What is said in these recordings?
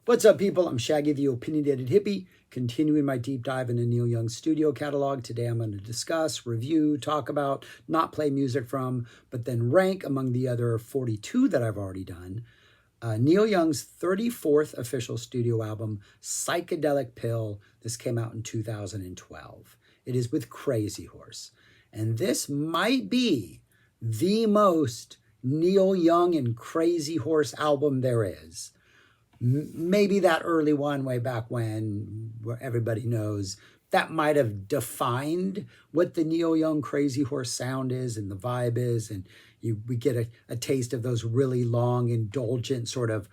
What's up, people? I'm Shaggy, the opinionated hippie, continuing my deep dive into Neil Young's studio catalog. Today I'm going to discuss, review, talk about, not play music from, but then rank among the other 42 that I've already done. Neil Young's 34th official studio album, Psychedelic Pill. This came out in 2012. It is with Crazy Horse. And this might be the most Neil Young and Crazy Horse album there is. Maybe that early one way back when, where everybody knows, that might have defined what the Neil Young Crazy Horse sound is and the vibe is. And we get a taste of those really long, indulgent sort of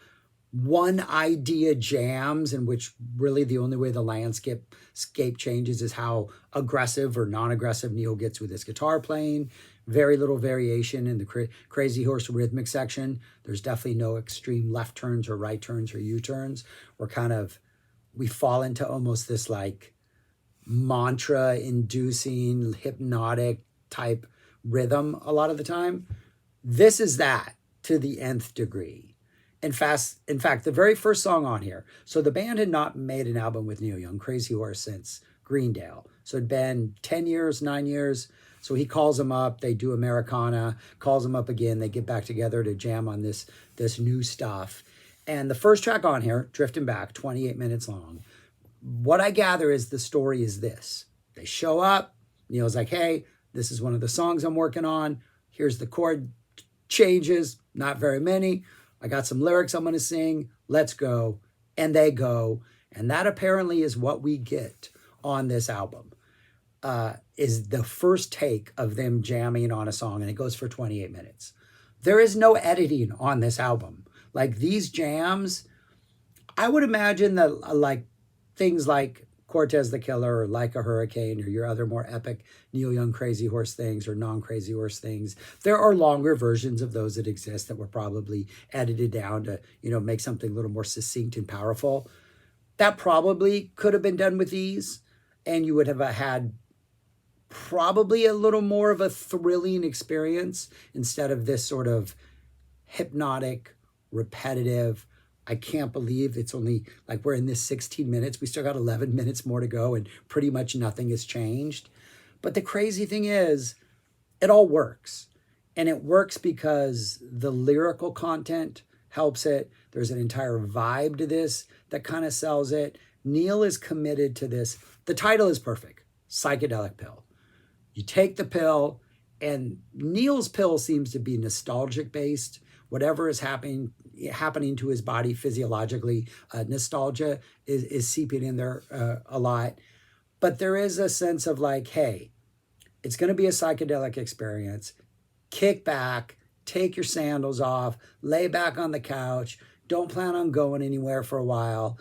one idea jams in which really the only way the landscape changes is how aggressive or non-aggressive Neil gets with his guitar playing. Very little variation in the Crazy Horse rhythmic section. There's definitely no extreme left turns or right turns or U-turns. We fall into almost this like mantra inducing hypnotic type rhythm a lot of the time. This is that to the nth degree. In fact, the very first song on here, so the band had not made an album with Neil Young, Crazy Horse, since Greendale. So it'd been 10 years, 9 years. So he calls them up, they do Americana, calls them up again, they get back together to jam on this new stuff. And the first track on here, Drifting Back, 28 minutes long. What I gather is the story is this. They show up, Neil's like, hey, this is one of the songs I'm working on. Here's the chord changes, not very many. I got some lyrics I'm going to sing. Let's go. And they go. And that apparently is what we get on this album. Is the first take of them jamming on a song, and it goes for 28 minutes. There is no editing on this album. Like these jams, I would imagine that like things like Cortez the Killer or Like a Hurricane or your other more epic Neil Young Crazy Horse things or non-Crazy Horse things, there are longer versions of those that exist that were probably edited down to, make something a little more succinct and powerful. That probably could have been done with these, and you would have had probably a little more of a thrilling experience instead of this sort of hypnotic, repetitive, I can't believe it's only like we're in this 16 minutes. We still got 11 minutes more to go and pretty much nothing has changed. But the crazy thing is, it all works. And it works because the lyrical content helps it. There's an entire vibe to this that kind of sells it. Neil is committed to this. The title is perfect, Psychedelic Pill. You take the pill, and Neil's pill seems to be nostalgic based. Whatever is happening to his body physiologically, nostalgia is seeping in there a lot. But there is a sense of like, hey, it's going to be a psychedelic experience. Kick back, take your sandals off, lay back on the couch. Don't plan on going anywhere for a while.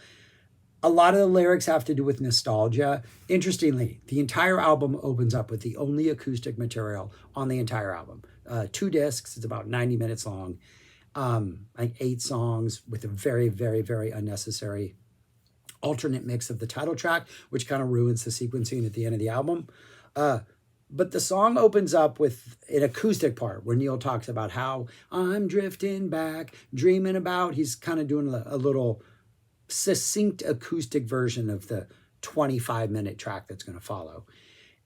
A lot of the lyrics have to do with nostalgia. Interestingly, the entire album opens up with the only acoustic material on the entire album. 2 discs, it's about 90 minutes long. Like 8 songs with a very, very, very unnecessary alternate mix of the title track, which kind of ruins the sequencing at the end of the album. But the song opens up with an acoustic part where Neil talks about how I'm drifting back, dreaming about. He's kind of doing a little succinct acoustic version of the 25-minute track that's going to follow.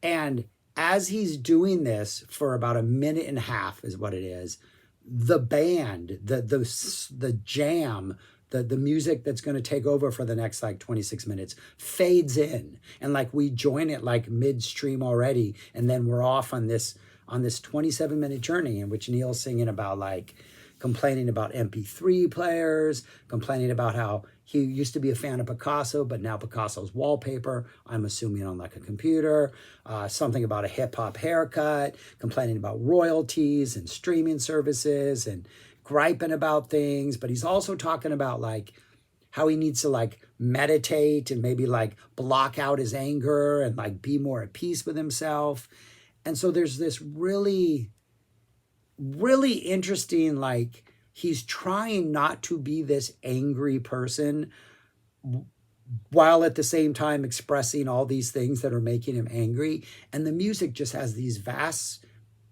And as he's doing this for about a minute and a half is what it is, the band, the jam, the music that's going to take over for the next like 26 minutes fades in, and like we join it like midstream already, and then we're off on this 27-minute journey in which Neil's singing about like complaining about MP3 players, complaining about how he used to be a fan of Picasso, but now Picasso's wallpaper, I'm assuming on like a computer, something about a hip hop haircut, complaining about royalties and streaming services and griping about things. But he's also talking about like how he needs to like meditate and maybe like block out his anger and like be more at peace with himself. And so there's this really, really interesting, like he's trying not to be this angry person while at the same time expressing all these things that are making him angry. And the music just has these vast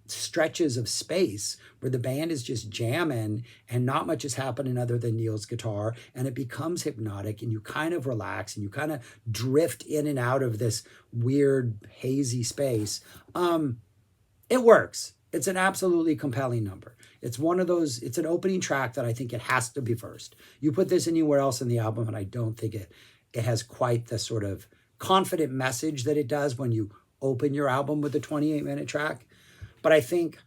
stretches of space where the band is just jamming and not much is happening other than Neil's guitar, and it becomes hypnotic and you kind of relax and you kind of drift in and out of this weird hazy space. It works. It's an absolutely compelling number. It's one of those, it's an opening track that I think it has to be first. You put this anywhere else in the album and I don't think it has quite the sort of confident message that it does when you open your album with a 28-minute track. But I think,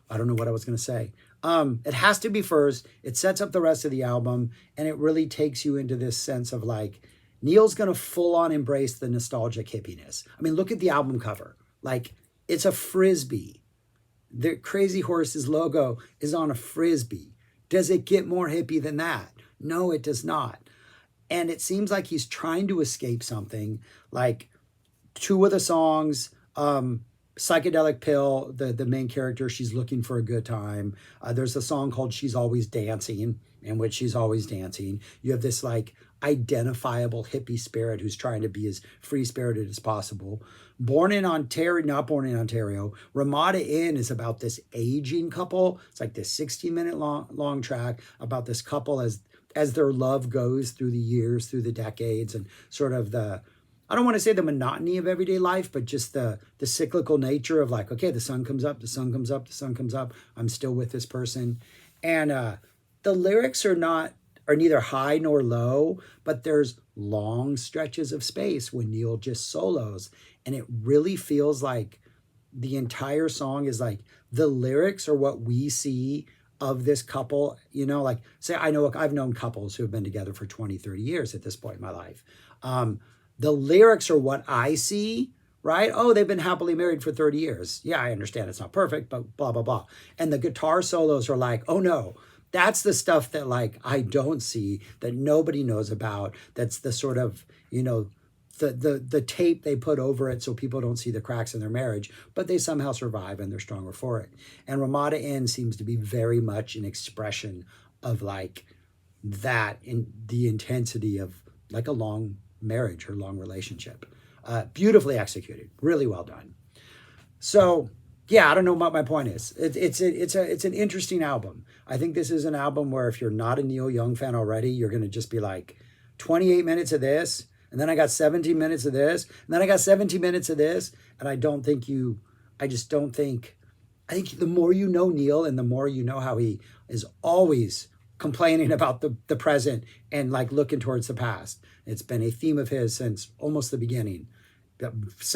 I don't know what I was going to say. It has to be first. It sets up the rest of the album, and it really takes you into this sense of like, Neil's going to full on embrace the nostalgic hippiness. I mean, look at the album cover. Like, it's a Frisbee. The Crazy Horse's logo is on a Frisbee. Does it get more hippie than that? No, it does not. And it seems like he's trying to escape something. Like, two of the songs, Psychedelic Pill, the main character, she's looking for a good time. There's a song called She's Always Dancing, in which she's always dancing. You have this like identifiable hippie spirit who's trying to be as free-spirited as possible. Not Born in Ontario, Ramada Inn is about this aging couple. It's like this 60-minute long track about this couple as their love goes through the years, through the decades, and sort of I don't want to say the monotony of everyday life, but just the cyclical nature of like, okay, the sun comes up, the sun comes up, the sun comes up. I'm still with this person. And the lyrics are neither high nor low, but there's long stretches of space when Neil just solos. And it really feels like the entire song is like the lyrics are what we see of this couple, you know, like say, I've known couples who have been together for 20, 30 years at this point in my life. The lyrics are what I see, right? Oh, they've been happily married for 30 years. Yeah, I understand it's not perfect, but blah, blah, blah. And the guitar solos are like, oh no, that's the stuff that like I don't see, that nobody knows about. That's the sort of, you know, the tape they put over it so people don't see the cracks in their marriage, but they somehow survive and they're stronger for it. And Ramada Inn seems to be very much an expression of like that, in the intensity of like a long marriage or long relationship. Beautifully executed, really well done. So yeah, I don't know what my point is. It's an interesting album. I think this is an album where if you're not a Neil Young fan already, you're going to just be like 28 minutes of this, and then I got 17 minutes of this, and then I got 17 minutes of this, and I think the more you know Neil and the more you know how he is always complaining about the present and like looking towards the past. It's been a theme of his since almost the beginning, because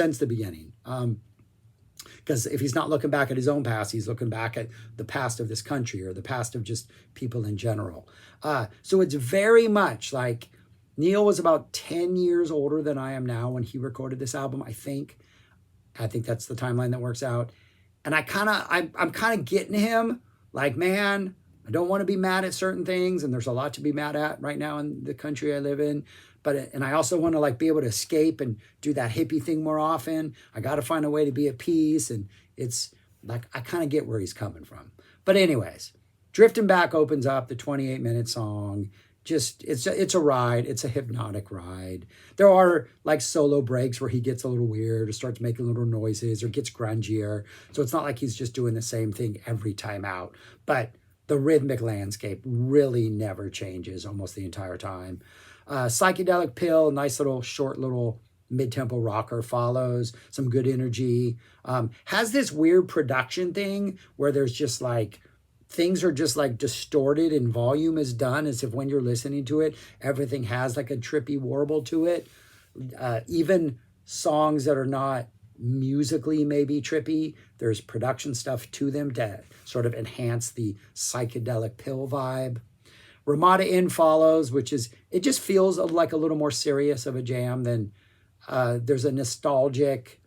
if he's not looking back at his own past, he's looking back at the past of this country or the past of just people in general. So it's very much like Neil was about 10 years older than I am now when he recorded this album, I think. I think that's the timeline that works out. And I'm kind of getting him like, man, I don't want to be mad at certain things, and there's a lot to be mad at right now in the country I live in. And I also want to like be able to escape and do that hippie thing more often. I got to find a way to be at peace, and it's like I kind of get where he's coming from. But anyways, Drifting Back opens up the 28-minute song. Just it's a ride. It's a hypnotic ride. There are like solo breaks where he gets a little weird or starts making little noises or gets grungier. So it's not like he's just doing the same thing every time out. But the rhythmic landscape really never changes almost the entire time. Psychedelic Pill, nice little short little mid-tempo rocker follows, some good energy. Has this weird production thing where there's just like things are just like distorted and volume is done as if when you're listening to it, everything has like a trippy warble to it. Even songs that are not musically maybe trippy, there's production stuff to them to sort of enhance the Psychedelic Pill vibe. Ramada Inn follows, which is, it just feels like a little more serious of a jam than there's a nostalgic,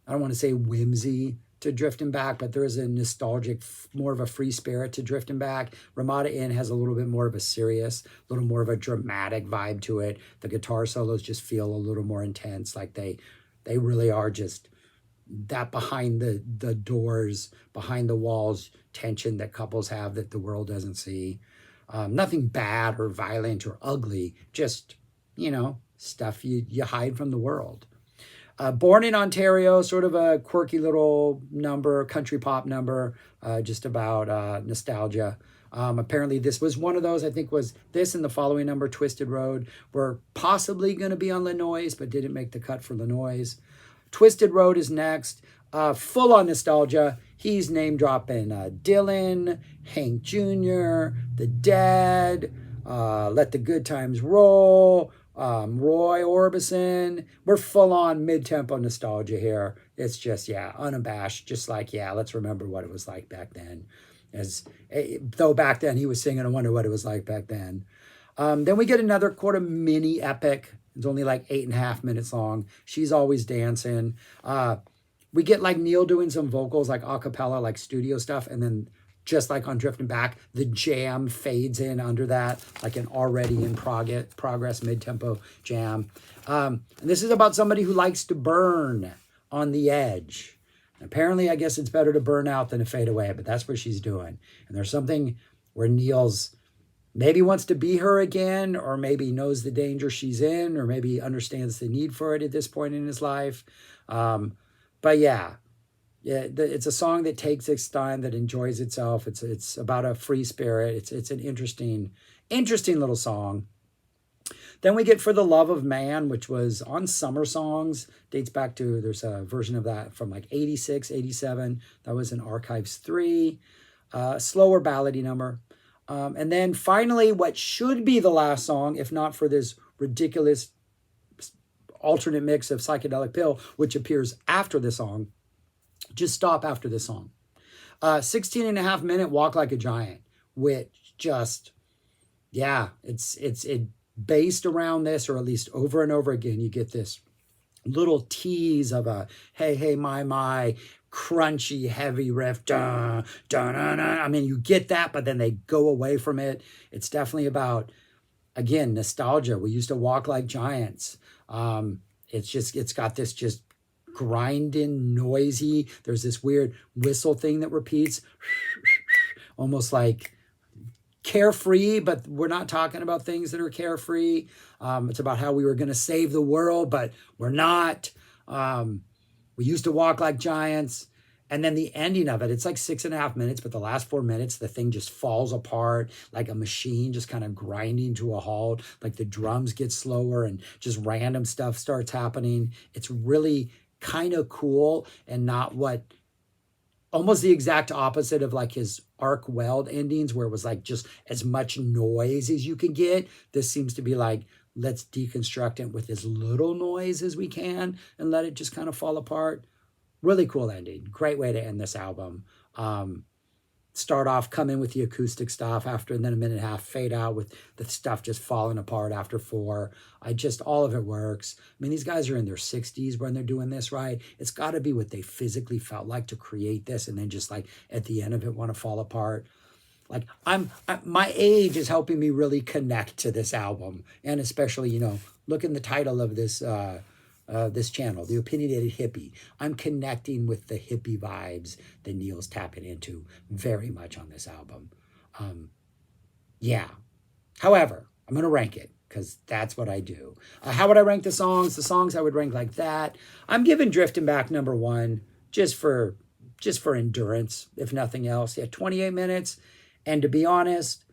I don't want to say whimsy to Drifting Back, but there is a nostalgic, more of a free spirit to Drifting Back. Ramada Inn has a little bit more of a serious, a little more of a dramatic vibe to it. The guitar solos just feel a little more intense, like they really are just that behind the doors, behind the walls tension that couples have that the world doesn't see. Nothing bad or violent or ugly, just, you know, stuff you hide from the world. Born in Ontario, sort of a quirky little number, country pop number, just about nostalgia. Apparently this was one of those, I think was this and the following number, Twisted Road, were possibly going to be on Lanois, but didn't make the cut for Lanois. Twisted Road is next. Full on nostalgia. He's name dropping Dylan, Hank Jr., The Dead, Let the Good Times Roll, Roy Orbison. We're full on mid-tempo nostalgia here. It's just, yeah, unabashed, just like, yeah, let's remember what it was like back then. Though back then he was singing, I wonder what it was like back then. Then we get another quarter mini epic. It's only like 8.5 minutes long. She's Always Dancing. We get like Neil doing some vocals, like a cappella, like studio stuff. And then just like on Drifting Back, the jam fades in under that, like an already in progress mid-tempo jam. And this is about somebody who likes to burn on the edge. Apparently, I guess it's better to burn out than to fade away, but that's what she's doing. And there's something where Neil's maybe wants to be her again, or maybe knows the danger she's in, or maybe understands the need for it at this point in his life. But yeah, it's a song that takes its time, that enjoys itself. It's about a free spirit. It's an interesting little song. Then we get For the Love of Man, which was on Summer Songs. Dates back to, there's a version of that from like 86, 87. That was in Archives 3. Slower ballady number. And then finally, what should be the last song, if not for this ridiculous alternate mix of Psychedelic Pill, which appears after the song. Just stop after this song. 16.5 minute Walk Like a Giant, which just, yeah, it based around this, or at least over and over again, you get this little tease of a hey, hey, my, crunchy, heavy riff. Dun, dun, dun, dun. I mean, you get that, but then they go away from it. It's definitely about, again, nostalgia. We used to walk like giants. It's got this just grinding, noisy. There's this weird whistle thing that repeats, almost like carefree, but we're not talking about things that are carefree. It's about how we were going to save the world, but we're not. We used to walk like giants. And then the ending of it, it's like 6.5 minutes, but the last 4 minutes, the thing just falls apart like a machine, just kind of grinding to a halt. Like the drums get slower and just random stuff starts happening. It's really kind of cool, and not what, almost the exact opposite of like his arc weld endings, where it was like just as much noise as you can get. This seems to be like, let's deconstruct it with as little noise as we can and let it just kind of fall apart. Really cool ending. Great way to end this album. Start off, come in with the acoustic stuff after, and then 1.5 minutes, fade out with the stuff just falling apart after 4. All of it works. I mean, these guys are in their 60s when they're doing this, right? It's got to be what they physically felt like to create this, and then just like at the end of it want to fall apart. Like my age is helping me really connect to this album, and especially, look in the title of this this channel, The Opinionated Hippie. I'm connecting with the hippie vibes that Neil's tapping into very much on this album. Yeah. However, I'm going to rank it because that's what I do. How would I rank the songs? The songs I would rank like that. I'm giving Drifting Back number 1 just for endurance, if nothing else. Yeah, 28 minutes. And to be honest,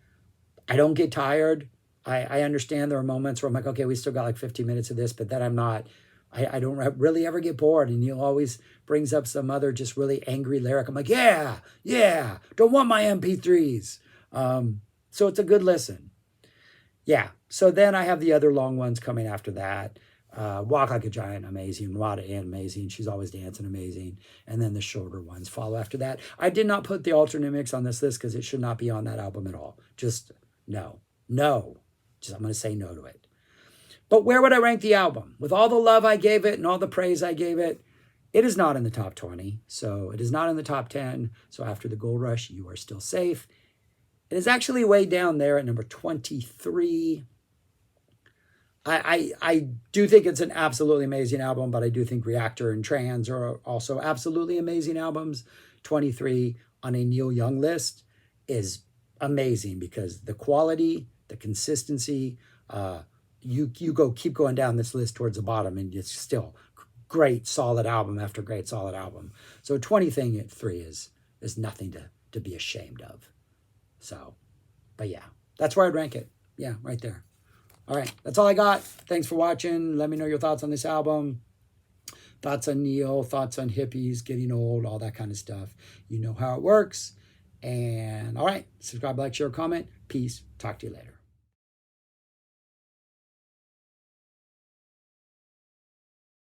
I don't get tired. I understand there are moments where I'm like, okay, we still got like 15 minutes of this, but then I'm not. I don't really ever get bored, and Neil always brings up some other just really angry lyric. I'm like, yeah, don't want my MP3s. So it's a good listen. Yeah, so then I have the other long ones coming after that. Walk Like a Giant, amazing. Rada Ann, amazing. She's Always Dancing, amazing. And then the shorter ones follow after that. I did not put the alternate mix on this list because it should not be on that album at all. Just no. Just I'm going to say no to it. But where would I rank the album? With all the love I gave it and all the praise I gave it, it is not in the top 20. So it is not in the top 10. So after the Gold Rush, you are still safe. It is actually way down there at number 23. I do think it's an absolutely amazing album, but I do think Reactor and Trans are also absolutely amazing albums. 23 on a Neil Young list is amazing because the quality, the consistency, you keep going down this list towards the bottom, and it's still great solid album after great solid album. So 23 is nothing to be ashamed of. So, but yeah, that's where I'd rank it. Yeah, right there. All right, that's all I got. Thanks for watching. Let me know your thoughts on this album. Thoughts on Neil, thoughts on hippies, getting old, all that kind of stuff. You know how it works. And all right, subscribe, like, share, comment. Peace. Talk to you later.